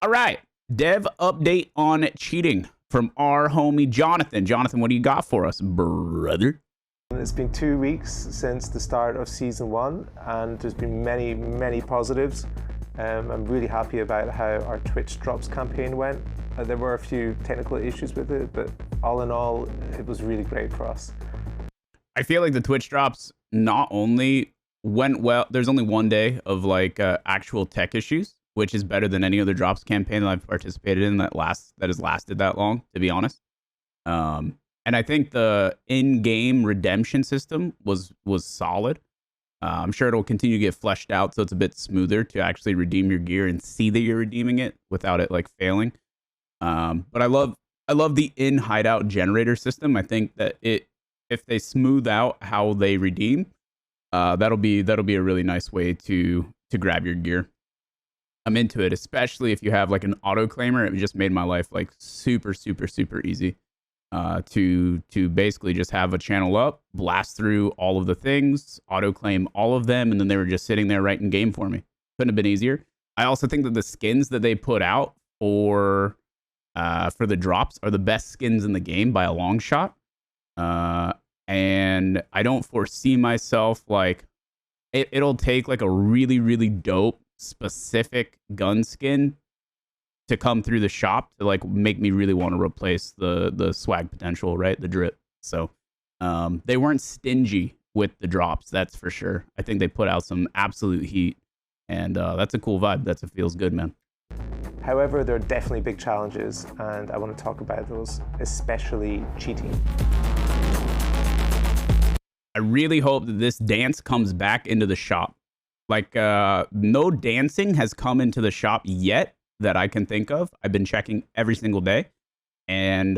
All right. Dev update on cheating from our homie Jonathan. Jonathan, what do you got for us, brother? It's been 2 weeks since the start of Season 1, and there's been many positives. I'm really happy about how our Twitch Drops campaign went. There were a few technical issues with it, but all in all, it was really great for us. I feel like the Twitch Drops not only went well, there's only one day of like actual tech issues, which is better than any other Drops campaign that I've participated in that has lasted that long, to be honest. And I think the in-game redemption system was solid. I'm sure it'll continue to get fleshed out so it's a bit smoother to actually redeem your gear and see that you're redeeming it without it like failing. But I love the in hideout generator system. I think that if they smooth out how they redeem, that'll be a really nice way to grab your gear. I'm into it, especially if you have like an auto claimer. It just made my life like super easy. To basically just have a channel up, blast through all of the things, auto claim all of them, and then they were just sitting there right in game for me. Couldn't have been easier. I also think that the skins that they put out for the drops are the best skins in the game by a long shot. And I don't foresee myself like it'll take like a really dope specific gun skin to come through the shop to like make me really want to replace the swag potential, right? The drip. So they weren't stingy with the drops, that's for sure. I think they put out some absolute heat, and that's a cool vibe. It feels good, man. However, there are definitely big challenges, and I want to talk about those, especially cheating. I really hope that this dance comes back into the shop. Like no dancing has come into the shop yet that I can think of. I've been checking every single day, and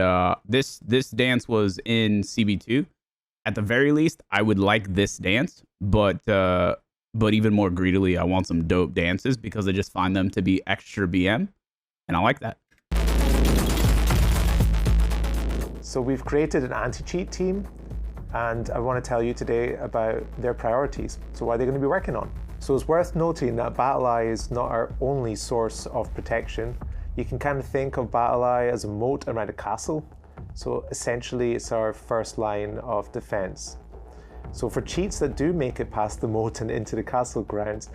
this dance was in CB2. At the very least, I would like this dance, but even more greedily, I want some dope dances because I just find them to be extra BM, and I like that. So we've created an anti-cheat team, and I want to tell you today about their priorities. So what are they going to be working on? So it's worth noting that BattlEye is not our only source of protection. You can kind of think of BattlEye as a moat around a castle. So essentially it's our first line of defense. So for cheats that do make it past the moat and into the castle grounds,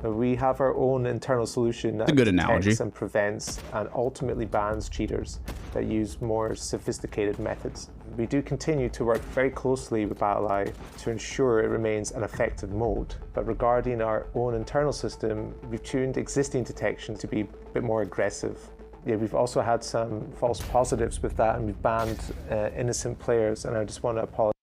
we have our own internal solution that detects and prevents and ultimately bans cheaters that use more sophisticated methods. We do continue to work very closely with BattlEye to ensure it remains an effective mode, but regarding our own internal system, we've tuned existing detection to be a bit more aggressive. Yeah, we've also had some false positives with that, and we've banned innocent players, and I just want to apologize.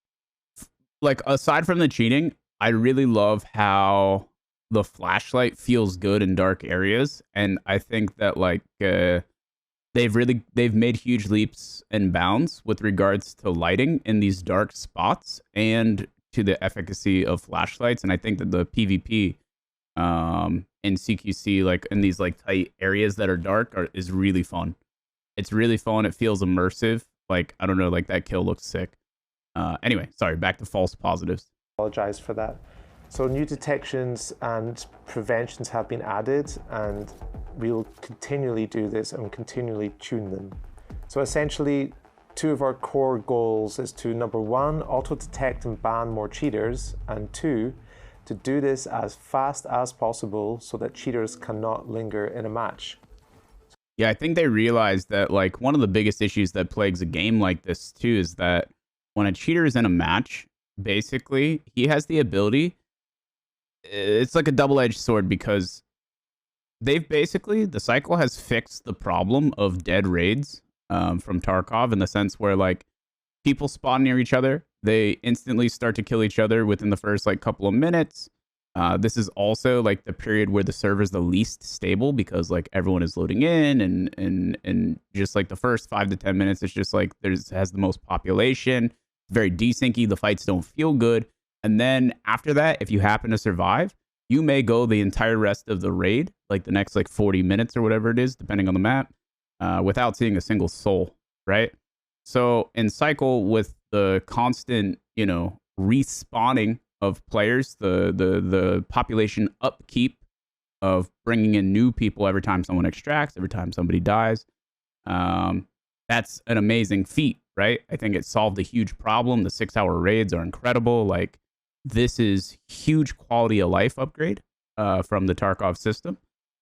Like, aside from the cheating, I really love how the flashlight feels good in dark areas, and I think that like they've made huge leaps and bounds with regards to lighting in these dark spots and to the efficacy of flashlights. And I think that the PvP in CQC, like in these like tight areas that are dark, is really fun. It's really fun. It feels immersive. Like, I don't know, like that kill looks sick. Anyway, sorry, back to false positives. Apologize for that. So new detections and preventions have been added, and we'll continually do this and continually tune them. So essentially, two of our core goals is to, number one, auto-detect and ban more cheaters, and two, to do this as fast as possible so that cheaters cannot linger in a match. Yeah, I think they realized that like one of the biggest issues that plagues a game like this too is that when a cheater is in a match, basically, he has the ability. It's like a double-edged sword because the cycle has fixed the problem of dead raids from Tarkov in the sense where like people spawn near each other, they instantly start to kill each other within the first like couple of minutes. This is also like the period where the server is the least stable because like everyone is loading in and just like the first 5 to 10 minutes, it's just like has the most population, very desyncy, the fights don't feel good. And then after that, if you happen to survive, you may go the entire rest of the raid, like the next like 40 minutes or whatever it is, depending on the map, without seeing a single soul, right? So in Cycle, with the constant, respawning of players, the population upkeep of bringing in new people every time someone extracts, every time somebody dies. That's an amazing feat, right? I think it solved a huge problem. The 6-hour raids are incredible. Like, this is huge quality of life upgrade from the Tarkov system,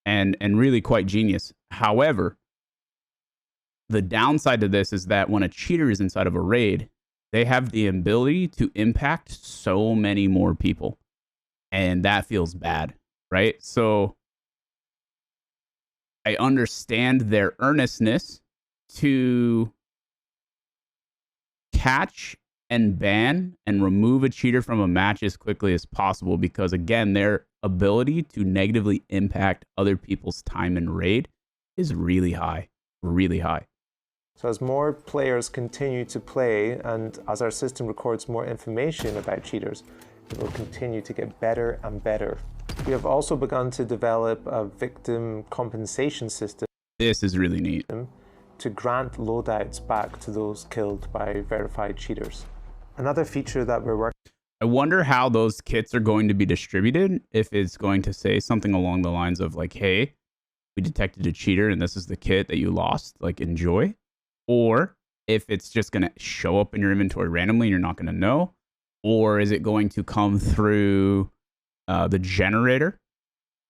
and really quite genius. However, the downside to this is that when a cheater is inside of a raid, they have the ability to impact so many more people, and that feels bad, right? So I understand their earnestness to catch and ban and remove a cheater from a match as quickly as possible, because again, their ability to negatively impact other people's time in raid is really high, really high. So as more players continue to play, and as our system records more information about cheaters, it will continue to get better and better. We have also begun to develop a victim compensation system. This is really neat. To grant loadouts back to those killed by verified cheaters. Another feature that we're working. I wonder how those kits are going to be distributed. If it's going to say something along the lines of like, hey, we detected a cheater and this is the kit that you lost, like, enjoy. Or if it's just going to show up in your inventory randomly and you're not going to know. Or is it going to come through the generator,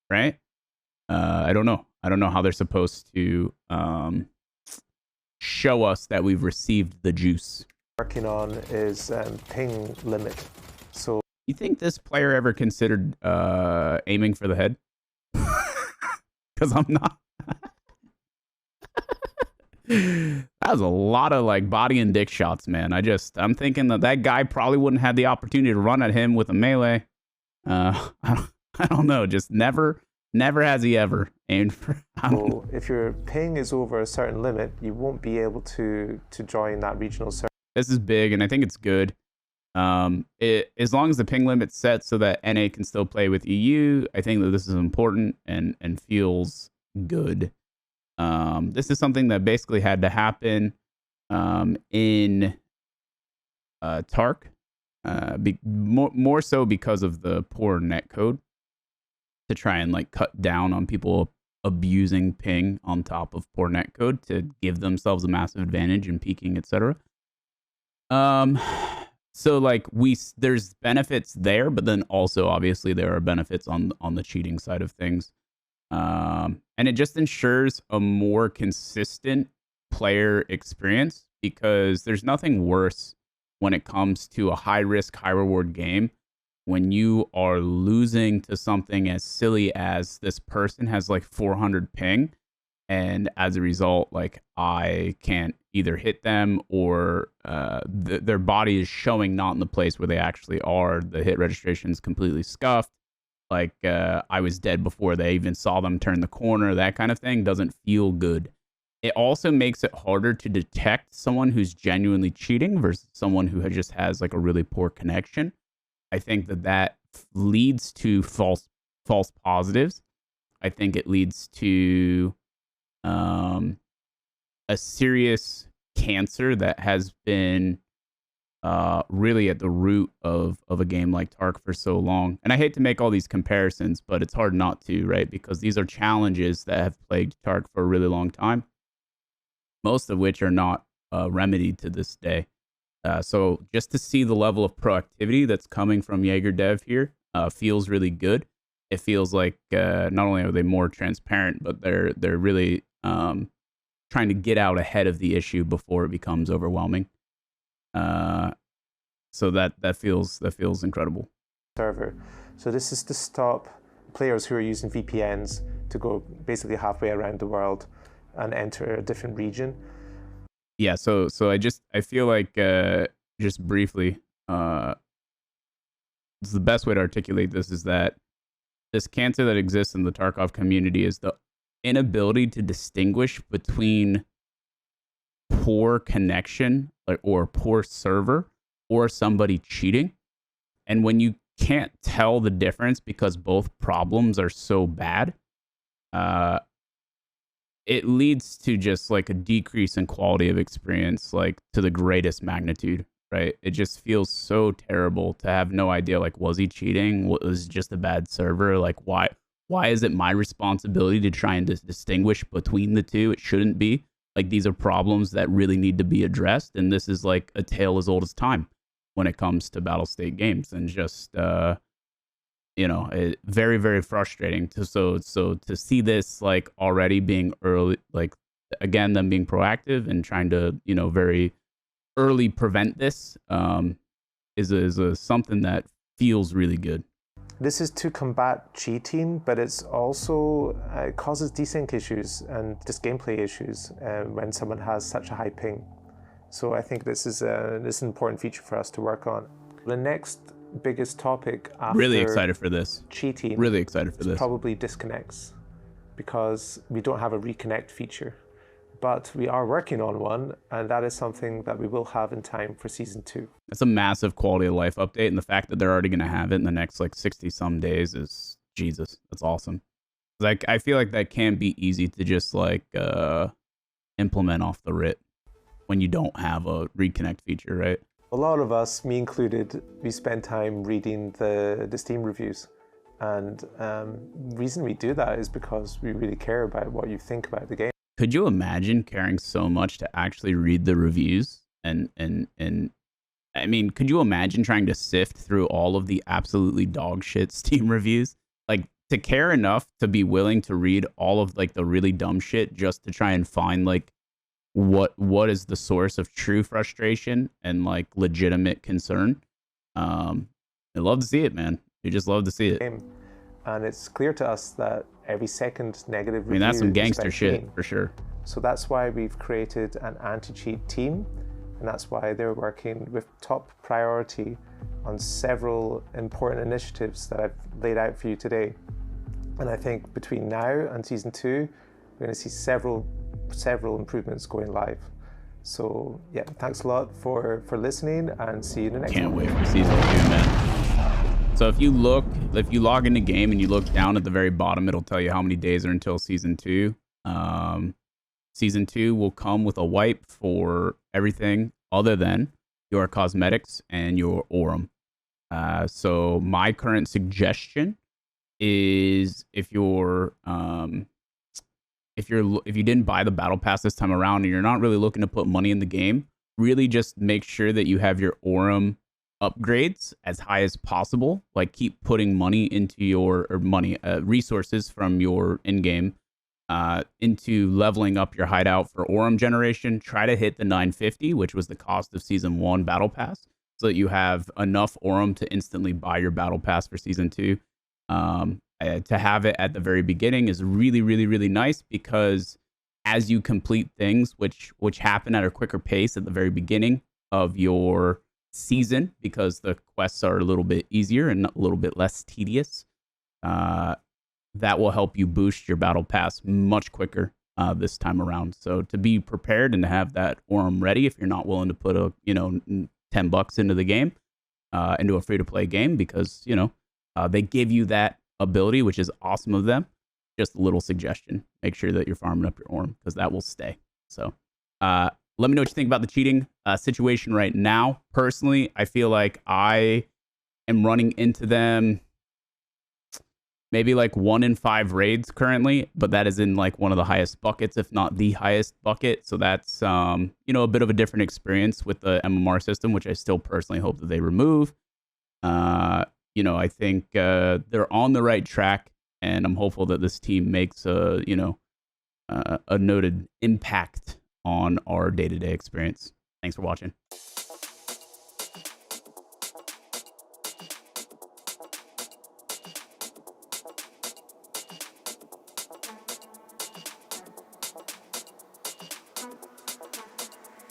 right? I don't know. I don't know how they're supposed to show us that we've received the juice. Working on is ping limit. So you think this player ever considered aiming for the head? Because I'm not. That was a lot of like body and dick shots, man. I'm thinking that guy probably wouldn't have the opportunity to run at him with a melee. I don't know. Just never has he ever aimed for. So if your ping is over a certain limit, you won't be able to join that regional server. This is big, and I think it's good. As long as the ping limit's set so that NA can still play with EU, I think that this is important and feels good. This is something that basically had to happen in Tark, more so because of the poor netcode, to try and like cut down on people abusing ping on top of poor netcode to give themselves a massive advantage in peaking, etc. So like there's benefits there, but then also obviously there are benefits on the cheating side of things. And it just ensures a more consistent player experience, because there's nothing worse when it comes to a high risk, high reward game when you are losing to something as silly as this person has like 400 ping, and as a result, like, I can't either hit them or their body is showing not in the place where they actually are. The hit registration is completely scuffed. Like, I was dead before they even saw them turn the corner. That kind of thing doesn't feel good. It also makes it harder to detect someone who's genuinely cheating versus someone who just has like a really poor connection. I think that leads to false positives. I think it leads to a serious cancer that has been really at the root of a game like Tark for so long. And I hate to make all these comparisons, but it's hard not to, right? Because these are challenges that have plagued Tark for a really long time, most of which are not remedied to this day. So just to see the level of proactivity that's coming from Yaeger Dev here feels really good. It feels like not only are they more transparent, but they're really trying to get out ahead of the issue before it becomes overwhelming. So that feels incredible. Server. So this is to stop players who are using VPNs to go basically halfway around the world and enter a different region. Yeah, so I feel like just briefly, the best way to articulate this is that this cancer that exists in the Tarkov community is the inability to distinguish between poor connection or poor server or somebody cheating. And when you can't tell the difference because both problems are so bad, it leads to just like a decrease in quality of experience, like to the greatest magnitude, right? It just feels so terrible to have no idea, like, was he cheating? Was it just a bad server? Like, why Why is it my responsibility to try and distinguish between the two? It shouldn't be. Like, these are problems that really need to be addressed, and this is like a tale as old as time when it comes to battle state games, and just very, very frustrating to see this like already being early, like again them being proactive and trying to very early prevent this is something that feels really good. This is to combat cheating, but it's also it causes desync issues and just gameplay issues when someone has such a high ping. So I think this is an important feature for us to work on. The next biggest topic after really excited for this. Cheating. Really excited for this. Probably disconnects, because we don't have a reconnect feature. But we are working on one, and that is something that we will have in time for Season 2. It's a massive quality of life update, and the fact that they're already going to have it in the next like 60-some days is, Jesus, that's awesome. Like, I feel like that can be easy to just like implement off the rip when you don't have a reconnect feature, right? A lot of us, me included, we spend time reading the Steam reviews. And the reason we do that is because we really care about what you think about the game. Could you imagine caring so much to actually read the reviews? And I mean, could you imagine trying to sift through all of the absolutely dog shit Steam reviews? Like, to care enough to be willing to read all of like the really dumb shit just to try and find like what is the source of true frustration and like legitimate concern. I love to see it, man. You just love to see it. And it's clear to us that every second negative review, I mean, that's some gangster shit for sure. So that's why we've created an anti-cheat team, and that's why they're working with top priority on several important initiatives that I've laid out for you today. And I think between now and Season 2, we're going to see several improvements going live. So yeah, thanks a lot for listening, and see you in the next one. Can't wait for Season 2, man. So if you log into game and you look down at the very bottom, it'll tell you how many days are until Season 2. Season 2 will come with a wipe for everything other than your cosmetics and your Aurum. So my current suggestion is if you didn't buy the battle pass this time around and you're not really looking to put money in the game, really just make sure that you have your Aurum upgrades as high as possible. Like, keep putting money into your resources from your in-game into leveling up your hideout for Aurum generation. Try to hit the 950, which was the cost of Season 1 battle pass, so that you have enough Aurum to instantly buy your battle pass for Season 2. To have it at the very beginning is really, really, really nice, because as you complete things which happen at a quicker pace at the very beginning of your season, because the quests are a little bit easier and a little bit less tedious, that will help you boost your battle pass much quicker this time around. So to be prepared and to have that Aurum ready, if you're not willing to put $10 into the game, into a free-to-play game, because they give you that ability, which is awesome of them. Just a little suggestion: make sure that you're farming up your Aurum, because that will stay. So let me know what you think about the cheating situation right now. Personally, I feel like I am running into them maybe like 1 in 5 raids currently, but that is in like one of the highest buckets, if not the highest bucket. So that's a bit of a different experience with the MMR system, which I still personally hope that they remove. I think they're on the right track, and I'm hopeful that this team makes a noted impact on our day-to-day experience. Thanks for watching.